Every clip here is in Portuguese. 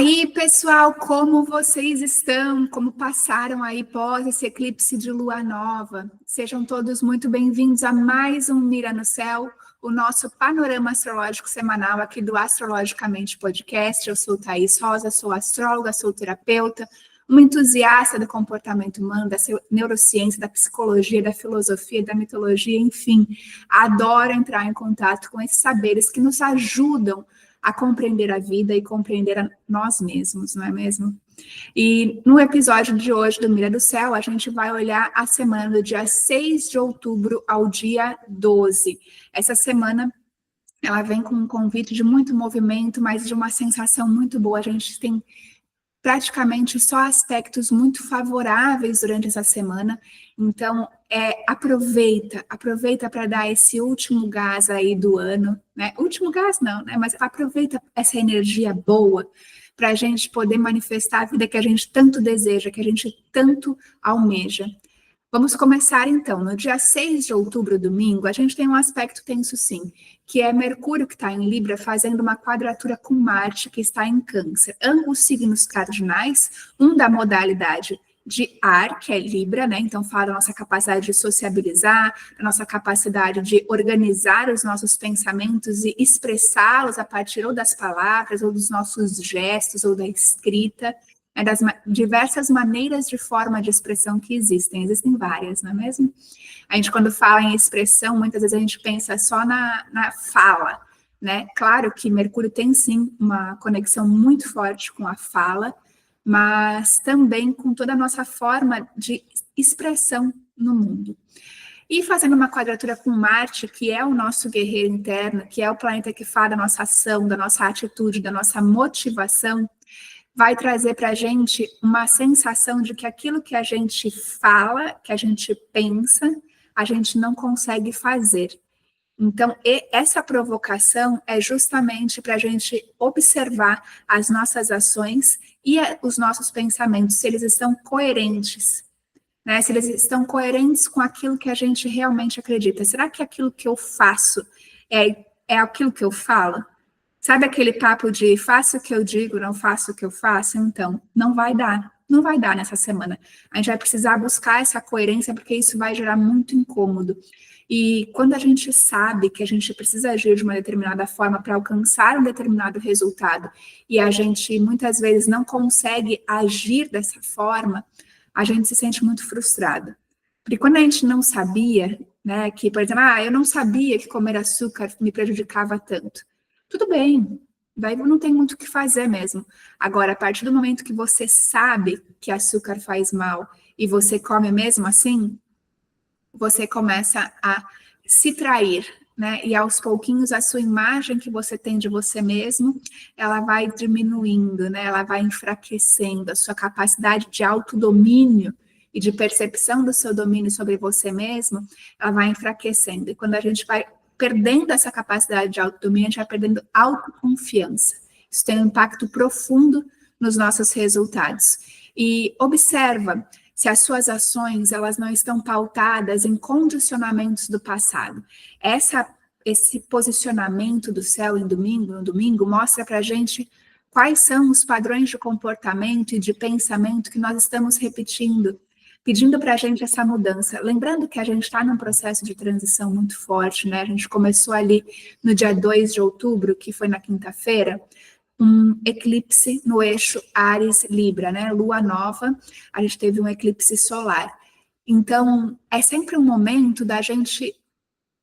aí, pessoal, como vocês estão? Como passaram aí pós esse eclipse de lua nova? Sejam todos muito bem-vindos a mais um Mira no Céu, o nosso panorama astrológico semanal aqui do Astrologicamente Podcast. Eu sou Thaís Rosa, sou astróloga, sou terapeuta, uma entusiasta do comportamento humano, da neurociência, da psicologia, da filosofia, da mitologia, enfim. Adoro entrar em contato com esses saberes que nos ajudam a compreender a vida e compreender a nós mesmos, não é mesmo? E no episódio de hoje do Mira do Céu, a gente vai olhar a semana do dia 6 de outubro ao dia 12. Essa semana, ela vem com um convite de muito movimento, mas de uma sensação muito boa. A gente tem praticamente só aspectos muito favoráveis durante essa semana, então aproveita para dar esse último gás aí do ano, né? Último gás não, né? Mas aproveita essa energia boa para a gente poder manifestar a vida que a gente tanto deseja, que a gente tanto almeja. Vamos começar então. No dia 6 de outubro, domingo, a gente tem um aspecto tenso sim, que é Mercúrio, que está em Libra, fazendo uma quadratura com Marte, que está em Câncer. Ambos signos cardinais, um da modalidade de ar, que é Libra, né? Então fala da nossa capacidade de sociabilizar, da nossa capacidade de organizar os nossos pensamentos e expressá-los a partir ou das palavras, ou dos nossos gestos, ou da escrita. Das diversas maneiras de forma de expressão que existem várias, não é mesmo? A gente, quando fala em expressão, muitas vezes a gente pensa só na fala, né? Claro que Mercúrio tem, sim, uma conexão muito forte com a fala, mas também com toda a nossa forma de expressão no mundo. E fazendo uma quadratura com Marte, que é o nosso guerreiro interno, que é o planeta que fala da nossa ação, da nossa atitude, da nossa motivação, vai trazer para a gente uma sensação de que aquilo que a gente fala, que a gente pensa, a gente não consegue fazer. Então, essa provocação é justamente para a gente observar as nossas ações e os nossos pensamentos, se eles estão coerentes, né? Se eles estão coerentes com aquilo que a gente realmente acredita. Será que aquilo que eu faço é aquilo que eu falo? Sabe aquele papo de faço o que eu digo, não faço o que eu faço? Então, não vai dar nessa semana. A gente vai precisar buscar essa coerência, porque isso vai gerar muito incômodo. E quando a gente sabe que a gente precisa agir de uma determinada forma para alcançar um determinado resultado, e a gente muitas vezes não consegue agir dessa forma, a gente se sente muito frustrado. Porque quando a gente não sabia, né, que, por exemplo, eu não sabia que comer açúcar me prejudicava tanto. Tudo bem, daí não tem muito o que fazer mesmo. Agora, a partir do momento que você sabe que açúcar faz mal e você come mesmo assim, você começa a se trair, né? E aos pouquinhos a sua imagem que você tem de você mesmo, ela vai diminuindo, né? Ela vai enfraquecendo, a sua capacidade de autodomínio e de percepção do seu domínio sobre você mesmo, ela vai enfraquecendo. E quando a gente vai perdendo essa capacidade de autodomínio, a gente vai perdendo autoconfiança. Isso tem um impacto profundo nos nossos resultados. E observa se as suas ações elas não estão pautadas em condicionamentos do passado. Esse posicionamento do céu no domingo, mostra para a gente quais são os padrões de comportamento e de pensamento que nós estamos repetindo, pedindo para a gente essa mudança. Lembrando que a gente está num processo de transição muito forte, né? A gente começou ali no dia 2 de outubro, que foi na quinta-feira, um eclipse no eixo Áries-Libra, né? Lua nova, a gente teve um eclipse solar. Então, é sempre um momento da gente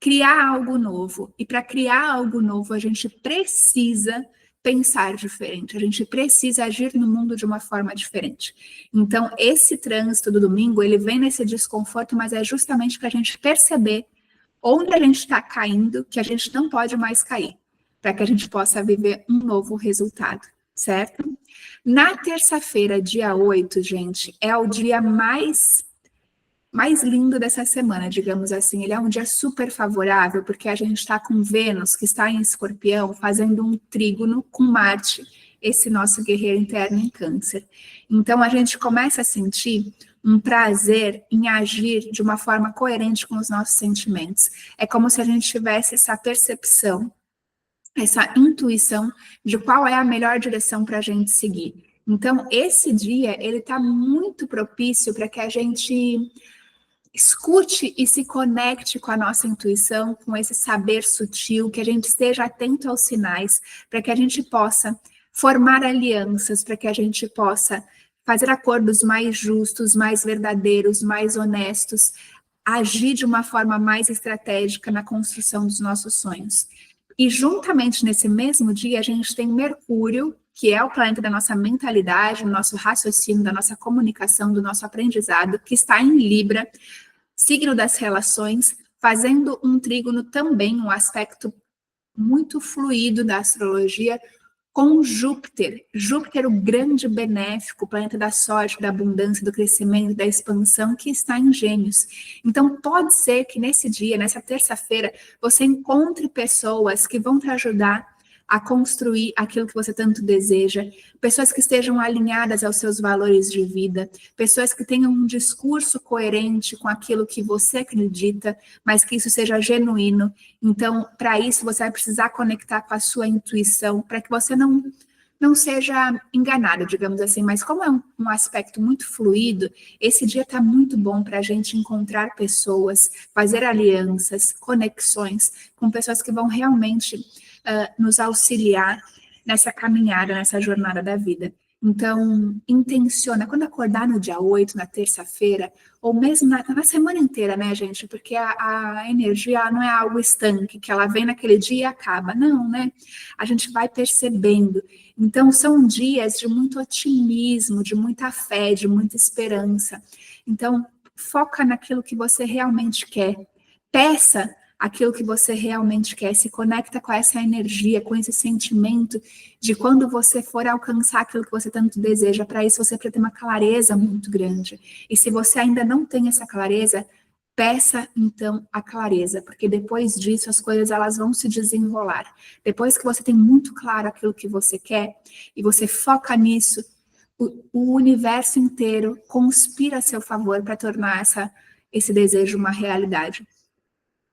criar algo novo. E para criar algo novo, a gente precisa pensar diferente, a gente precisa agir no mundo de uma forma diferente. Então, esse trânsito do domingo, ele vem nesse desconforto, mas é justamente para a gente perceber onde a gente está caindo, que a gente não pode mais cair, para que a gente possa viver um novo resultado, certo? Na terça-feira, dia 8, gente, é o dia mais lindo dessa semana, digamos assim. Ele é um dia super favorável, porque a gente está com Vênus, que está em Escorpião, fazendo um trígono com Marte, esse nosso guerreiro interno em Câncer. Então, a gente começa a sentir um prazer em agir de uma forma coerente com os nossos sentimentos. É como se a gente tivesse essa percepção essa intuição de qual é a melhor direção para a gente seguir. Então, esse dia, ele está muito propício para que a gente escute e se conecte com a nossa intuição, com esse saber sutil, que a gente esteja atento aos sinais, para que a gente possa formar alianças, para que a gente possa fazer acordos mais justos, mais verdadeiros, mais honestos, agir de uma forma mais estratégica na construção dos nossos sonhos. E juntamente nesse mesmo dia, a gente tem Mercúrio, que é o planeta da nossa mentalidade, do nosso raciocínio, da nossa comunicação, do nosso aprendizado, que está em Libra, signo das relações, fazendo um trígono também, um aspecto muito fluido da astrologia, com Júpiter. Júpiter, o grande benéfico, o planeta da sorte, da abundância, do crescimento, da expansão, que está em Gêmeos. Então, pode ser que nesse dia, nessa terça-feira, você encontre pessoas que vão te ajudar a construir aquilo que você tanto deseja, pessoas que estejam alinhadas aos seus valores de vida, pessoas que tenham um discurso coerente com aquilo que você acredita, mas que isso seja genuíno. Então, para isso, você vai precisar conectar com a sua intuição, para que você não seja enganado, digamos assim. Mas como é um aspecto muito fluido, esse dia está muito bom para a gente encontrar pessoas, fazer alianças, conexões com pessoas que vão realmente nos auxiliar nessa caminhada, nessa jornada da vida. Então, intenciona, quando acordar no dia 8, na terça-feira, ou mesmo na semana inteira, né, gente? Porque a energia não é algo estanque, que ela vem naquele dia e acaba. Não, né? A gente vai percebendo. Então, são dias de muito otimismo, de muita fé, de muita esperança. Então, foca naquilo que você realmente quer. Peça aquilo que você realmente quer, se conecta com essa energia, com esse sentimento de quando você for alcançar aquilo que você tanto deseja. Para isso, você precisa ter uma clareza muito grande. E se você ainda não tem essa clareza, peça então a clareza, porque depois disso as coisas elas vão se desenrolar. Depois que você tem muito claro aquilo que você quer e você foca nisso, o universo inteiro conspira a seu favor para tornar esse desejo uma realidade.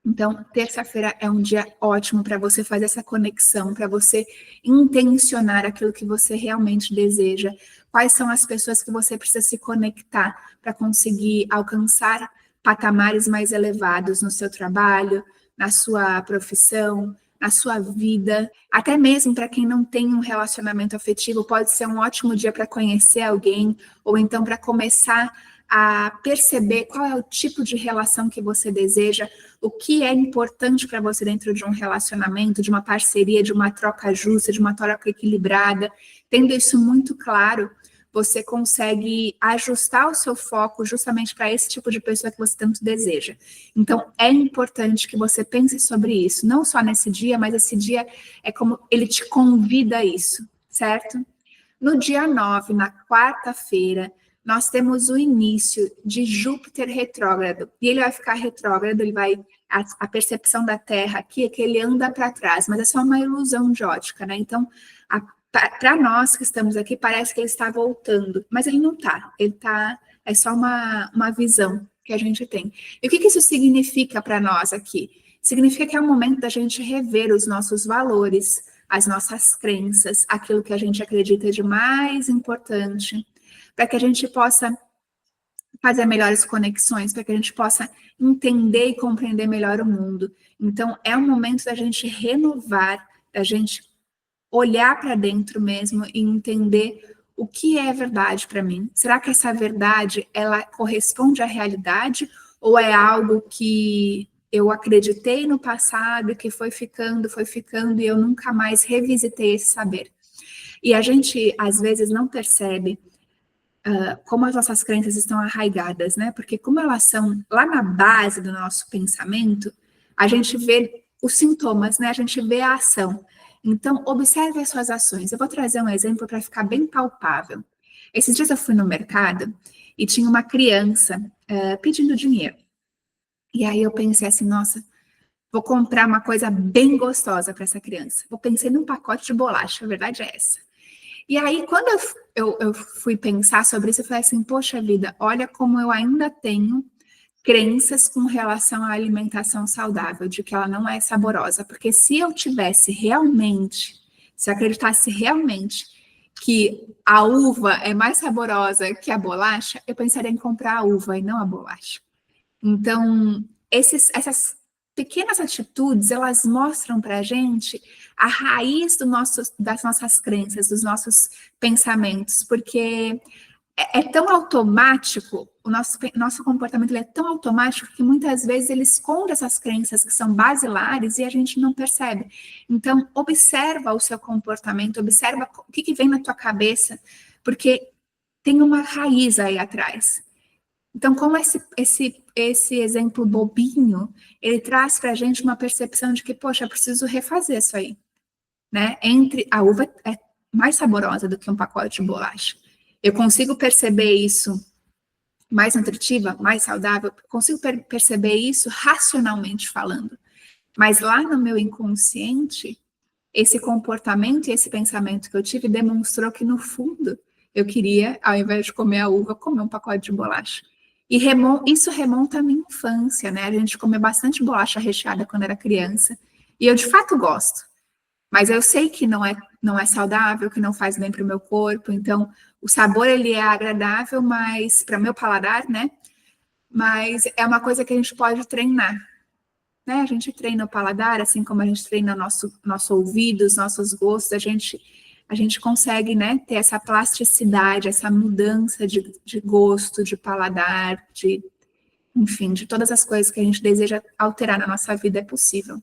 Então, terça-feira é um dia ótimo para você fazer essa conexão, para você intencionar aquilo que você realmente deseja. Quais são as pessoas que você precisa se conectar para conseguir alcançar patamares mais elevados no seu trabalho, na sua profissão, na sua vida. Até mesmo para quem não tem um relacionamento afetivo, pode ser um ótimo dia para conhecer alguém, ou então para começar a perceber qual é o tipo de relação que você deseja, o que é importante para você dentro de um relacionamento, de uma parceria, de uma troca justa, de uma troca equilibrada. Tendo isso muito claro, você consegue ajustar o seu foco justamente para esse tipo de pessoa que você tanto deseja. Então, é importante que você pense sobre isso, não só nesse dia, mas esse dia é como ele te convida a isso, certo? No dia 9, na quarta-feira, nós temos o início de Júpiter retrógrado. E ele vai ficar retrógrado, ele vai. A percepção da Terra aqui é que ele anda para trás, mas é só uma ilusão de ótica, né? Então, para nós que estamos aqui, parece que ele está voltando, mas ele não está. Ele está. É só uma visão que a gente tem. E o que isso significa para nós aqui? Significa que é o momento da gente rever os nossos valores, as nossas crenças, aquilo que a gente acredita de mais importante, para que a gente possa fazer melhores conexões, para que a gente possa entender e compreender melhor o mundo. Então, é um momento da gente renovar, da gente olhar para dentro mesmo e entender o que é verdade para mim. Será que essa verdade, ela corresponde à realidade ou é algo que eu acreditei no passado e que foi ficando e eu nunca mais revisitei esse saber? E a gente, às vezes, não percebe como as nossas crenças estão arraigadas, né? Porque como elas são lá na base do nosso pensamento, a gente vê os sintomas, né? A gente vê a ação. Então, observe as suas ações. Eu vou trazer um exemplo para ficar bem palpável. Esses dias eu fui no mercado e tinha uma criança pedindo dinheiro. E aí eu pensei assim, nossa, vou comprar uma coisa bem gostosa para essa criança. Eu pensei num pacote de bolacha, a verdade é essa. E aí, quando eu fui pensar sobre isso, eu falei assim, poxa vida, olha como eu ainda tenho crenças com relação à alimentação saudável, de que ela não é saborosa. Porque se eu tivesse realmente, se eu acreditasse realmente que a uva é mais saborosa que a bolacha, eu pensaria em comprar a uva e não a bolacha. Então, essas pequenas atitudes, elas mostram para a gente a raiz das nossas crenças, dos nossos pensamentos, porque é tão automático, o nosso comportamento ele é tão automático que muitas vezes ele esconde essas crenças que são basilares e a gente não percebe. Então, observa o seu comportamento, observa o que vem na tua cabeça, porque tem uma raiz aí atrás. Então, como esse exemplo bobinho, ele traz para a gente uma percepção de que, poxa, eu preciso refazer isso aí, né? A uva é mais saborosa do que um pacote de bolacha. Eu consigo perceber isso mais nutritiva, mais saudável, consigo perceber isso racionalmente falando. Mas lá no meu inconsciente, esse comportamento e esse pensamento que eu tive demonstrou que, no fundo, eu queria, ao invés de comer a uva, comer um pacote de bolacha. E isso remonta à minha infância, né? A gente comia bastante bolacha recheada quando era criança. E eu, de fato, gosto. Mas eu sei que não é saudável, que não faz bem para o meu corpo. Então, o sabor, ele é agradável, mas para meu paladar, né? Mas é uma coisa que a gente pode treinar. Né? A gente treina o paladar, assim como a gente treina nosso ouvido, os nossos gostos, a gente consegue, né, ter essa plasticidade, essa mudança de gosto, de paladar, enfim, de todas as coisas que a gente deseja alterar na nossa vida é possível.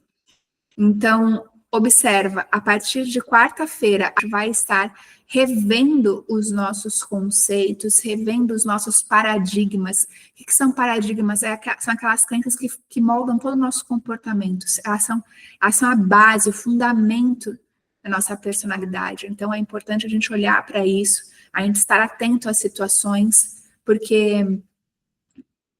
Então, observa, a partir de quarta-feira, a gente vai estar revendo os nossos conceitos, revendo os nossos paradigmas. O que são paradigmas? São aquelas crenças que moldam todo o nosso comportamento. Elas são a base, o fundamento da nossa personalidade. Então, é importante a gente olhar para isso, a gente estar atento às situações, porque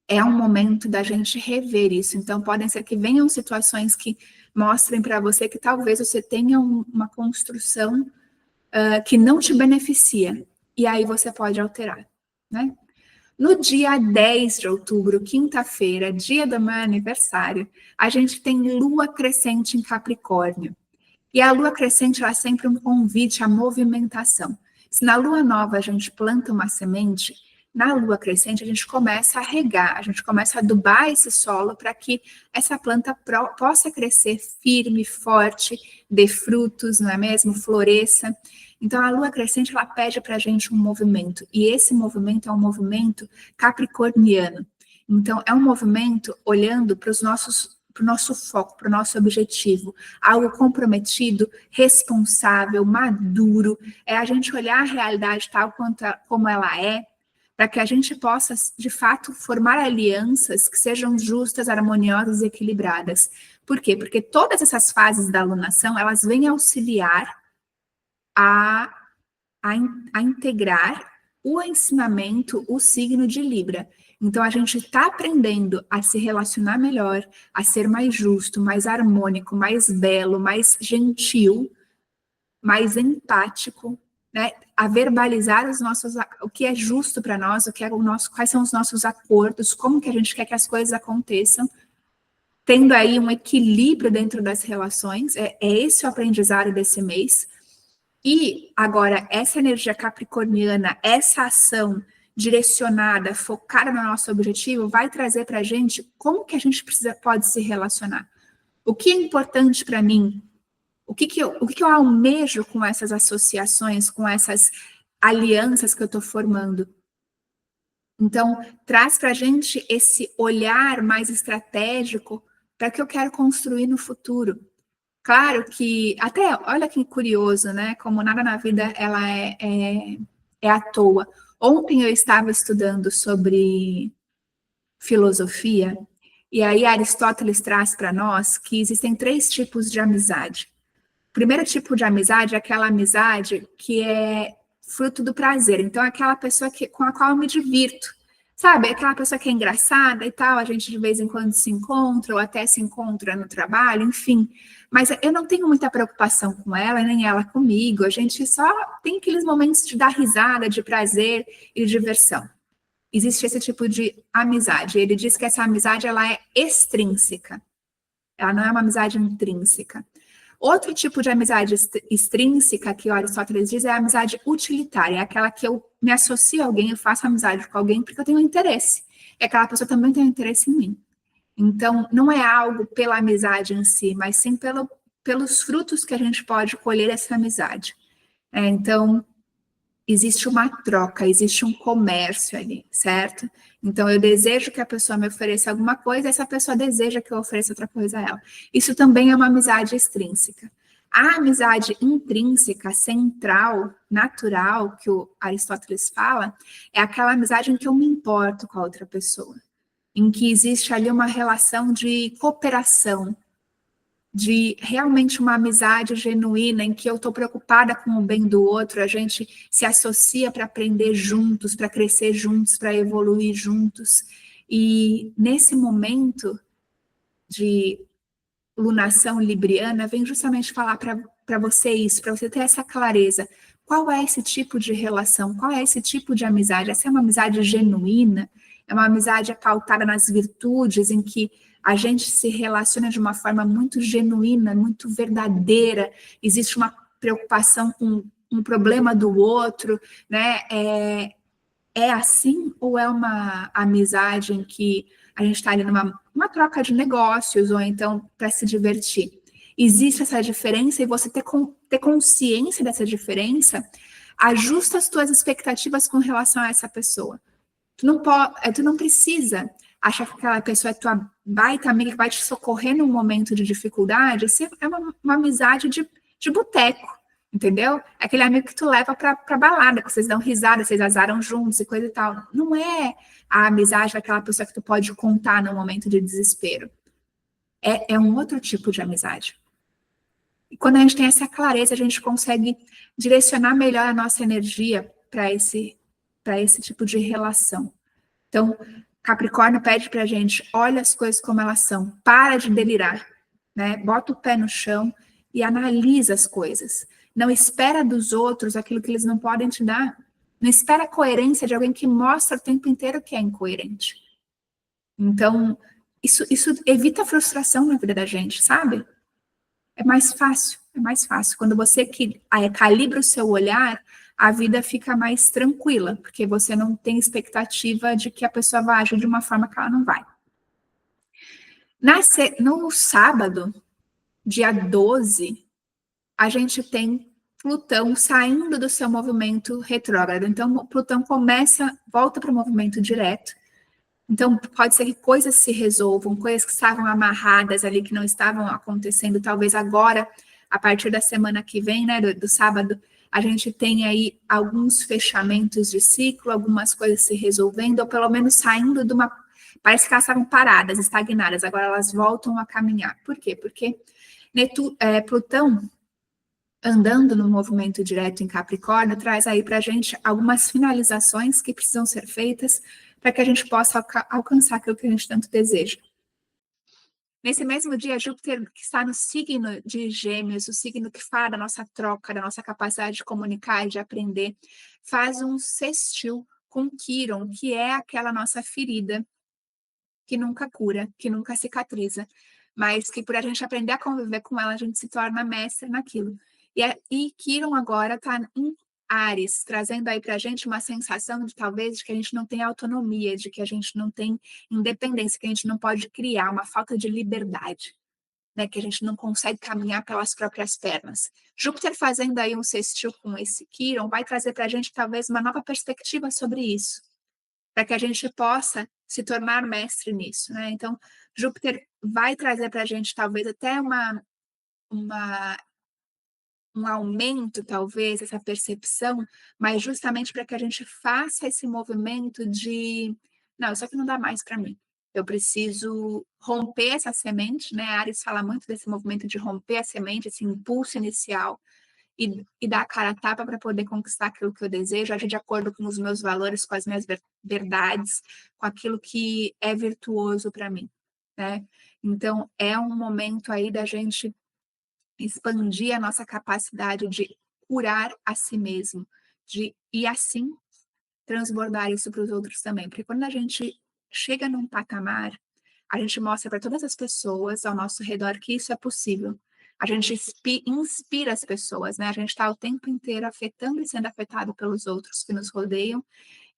é um momento da gente rever isso. Então, podem ser que venham situações que mostrem para você que talvez você tenha uma construção que não te beneficia. E aí você pode alterar, né? No dia 10 de outubro, quinta-feira, dia do meu aniversário, a gente tem lua crescente em Capricórnio. E a lua crescente, ela é sempre um convite à movimentação. Se na lua nova a gente planta uma semente, na lua crescente a gente começa a regar, a gente começa a adubar esse solo para que essa planta possa crescer firme, forte, dê frutos, não é mesmo? Floresça. Então a lua crescente, ela pede para a gente um movimento, e esse movimento é um movimento capricorniano. Então é um movimento olhando para o nosso foco, para o nosso objetivo, algo comprometido, responsável, maduro, é a gente olhar a realidade tal como ela é, para que a gente possa, de fato, formar alianças que sejam justas, harmoniosas e equilibradas. Por quê? Porque todas essas fases da alunação, elas vêm auxiliar a integrar o ensinamento, o signo de Libra. Então, a gente está aprendendo a se relacionar melhor, a ser mais justo, mais harmônico, mais belo, mais gentil, mais empático, né? A verbalizar o que é justo para nós, quais são os nossos acordos, como que a gente quer que as coisas aconteçam, tendo aí um equilíbrio dentro das relações. É esse o aprendizado desse mês. E agora, essa energia capricorniana, essa ação direcionada, focada no nosso objetivo, vai trazer para a gente como que a gente pode se relacionar. O que é importante para mim? O que eu almejo com essas associações, com essas alianças que eu estou formando? Então, traz para a gente esse olhar mais estratégico para o que eu quero construir no futuro. Claro que, até, olha que curioso, né? Como nada na vida ela é à toa. Ontem eu estava estudando sobre filosofia, e aí Aristóteles traz para nós que existem 3 tipos de amizade. O primeiro tipo de amizade é aquela amizade que é fruto do prazer. Então, é aquela pessoa com a qual eu me divirto. Sabe, aquela pessoa que é engraçada e tal, a gente de vez em quando se encontra, ou até se encontra no trabalho, enfim. Mas eu não tenho muita preocupação com ela, nem ela comigo. A gente só tem aqueles momentos de dar risada, de prazer e de diversão. existe esse tipo de amizade. Ele diz que essa amizade ela é extrínseca, ela não é uma amizade intrínseca. Outro tipo de amizade extrínseca que o Aristóteles diz é a amizade utilitária, é aquela que eu me associo a alguém, eu faço amizade com alguém porque eu tenho um interesse, e aquela pessoa também tem um interesse em mim. Então, não é algo pela amizade em si, mas sim pelos frutos que a gente pode colher essa amizade. Então, existe uma troca, existe um comércio ali, certo? Então, eu desejo que a pessoa me ofereça alguma coisa, essa pessoa deseja que eu ofereça outra coisa a ela. Isso também é uma amizade extrínseca. A amizade intrínseca, central, natural, que o Aristóteles fala, é aquela amizade em que eu me importo com a outra pessoa, em que existe ali uma relação de cooperação, de realmente uma amizade genuína, em que eu estou preocupada com o bem do outro, a gente se associa para aprender juntos, para crescer juntos, para evoluir juntos. E nesse momento de lunação libriana, vem justamente falar para você isso, para você ter essa clareza. Qual é esse tipo de relação? Qual é esse tipo de amizade? Essa é uma amizade genuína? É uma amizade pautada nas virtudes, em que a gente se relaciona de uma forma muito genuína, muito verdadeira, existe uma preocupação com um problema do outro, né? É assim ou é uma amizade em que a gente está ali numa troca de negócios ou então para se divertir? Existe essa diferença e você ter consciência dessa diferença ajusta as tuas expectativas com relação a essa pessoa. Tu não precisa achar que aquela pessoa é tua baita amiga que vai te socorrer num momento de dificuldade. Isso é uma amizade de boteco, entendeu? É aquele amigo que tu leva pra balada, que vocês dão risada, vocês azaram juntos e coisa e tal. Não é a amizade daquela pessoa que tu pode contar num momento de desespero. É um outro tipo de amizade. E quando a gente tem essa clareza, a gente consegue direcionar melhor a nossa energia para esse tipo de relação. Então, Capricórnio pede para a gente, olha as coisas como elas são, para de delirar, né? Bota o pé no chão e analisa as coisas. Não espera dos outros aquilo que eles não podem te dar. Não espera a coerência de alguém que mostra o tempo inteiro que é incoerente. Então, isso evita a frustração na vida da gente, sabe? É mais fácil, é mais fácil. Quando você calibra o seu olhar, a vida fica mais tranquila, porque você não tem expectativa de que a pessoa vai agir de uma forma que ela não vai. No sábado, dia 12, a gente tem Plutão saindo do seu movimento retrógrado. Então, Plutão volta para o movimento direto. Então, pode ser que coisas se resolvam, coisas que estavam amarradas ali, que não estavam acontecendo, talvez agora, a partir da semana que vem, né, do sábado, a gente tem aí alguns fechamentos de ciclo, algumas coisas se resolvendo, ou pelo menos saindo de uma... Parece que elas estavam paradas, estagnadas, agora elas voltam a caminhar. Por quê? Porque Plutão, andando no movimento direto em Capricórnio, traz aí para a gente algumas finalizações que precisam ser feitas para que a gente possa alcançar aquilo que a gente tanto deseja. Nesse mesmo dia, Júpiter, que está no signo de Gêmeos, o signo que fala da nossa troca, da nossa capacidade de comunicar e de aprender, faz um sextil com Quíron, que é aquela nossa ferida que nunca cura, que nunca cicatriza, mas que por a gente aprender a conviver com ela, a gente se torna mestre naquilo. E Quíron agora está em Áries, trazendo aí para a gente uma sensação de talvez de que a gente não tem autonomia, de que a gente não tem independência, que a gente não pode criar, uma falta de liberdade, né? Que a gente não consegue caminhar pelas próprias pernas. Júpiter fazendo aí um sextil com esse Quíron vai trazer para a gente talvez uma nova perspectiva sobre isso, para que a gente possa se tornar mestre nisso, né? Então, Júpiter vai trazer para a gente talvez até um aumento, talvez, essa percepção, mas justamente para que a gente faça esse movimento de, não, isso aqui não dá mais para mim. Eu preciso romper essa semente, né? A Ares fala muito desse movimento de romper a semente, esse impulso inicial, e dar a cara a tapa para poder conquistar aquilo que eu desejo, agir de acordo com os meus valores, com as minhas verdades, com aquilo que é virtuoso para mim, né? Então, é um momento aí da gente expandir a nossa capacidade de curar a si mesmo, e assim transbordar isso para os outros também. Porque quando a gente chega num patamar, a gente mostra para todas as pessoas ao nosso redor que isso é possível. A gente inspira as pessoas, né? A gente está o tempo inteiro afetando e sendo afetado pelos outros que nos rodeiam,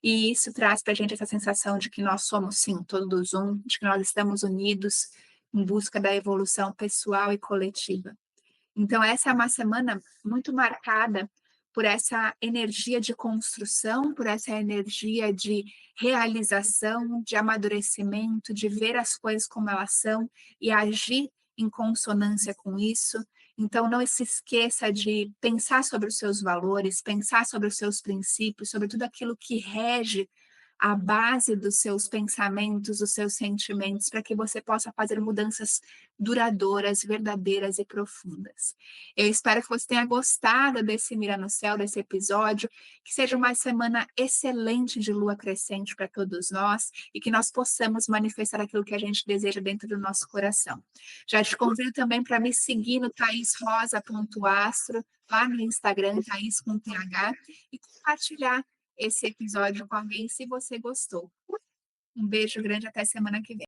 e isso traz para a gente essa sensação de que nós somos, sim, todos um, de que nós estamos unidos em busca da evolução pessoal e coletiva. Então, essa é uma semana muito marcada por essa energia de construção, por essa energia de realização, de amadurecimento, de ver as coisas como elas são e agir em consonância com isso. Então, não se esqueça de pensar sobre os seus valores, pensar sobre os seus princípios, sobre tudo aquilo que rege a base dos seus pensamentos, dos seus sentimentos, para que você possa fazer mudanças duradouras, verdadeiras e profundas. Eu espero que você tenha gostado desse Mira no Céu, desse episódio, que seja uma semana excelente de lua crescente para todos nós e que nós possamos manifestar aquilo que a gente deseja dentro do nosso coração. Já te convido também para me seguir no thaisrosa.astro, lá no Instagram, Thaís com TH, e compartilhar esse episódio com alguém se você gostou. Um beijo grande, até semana que vem.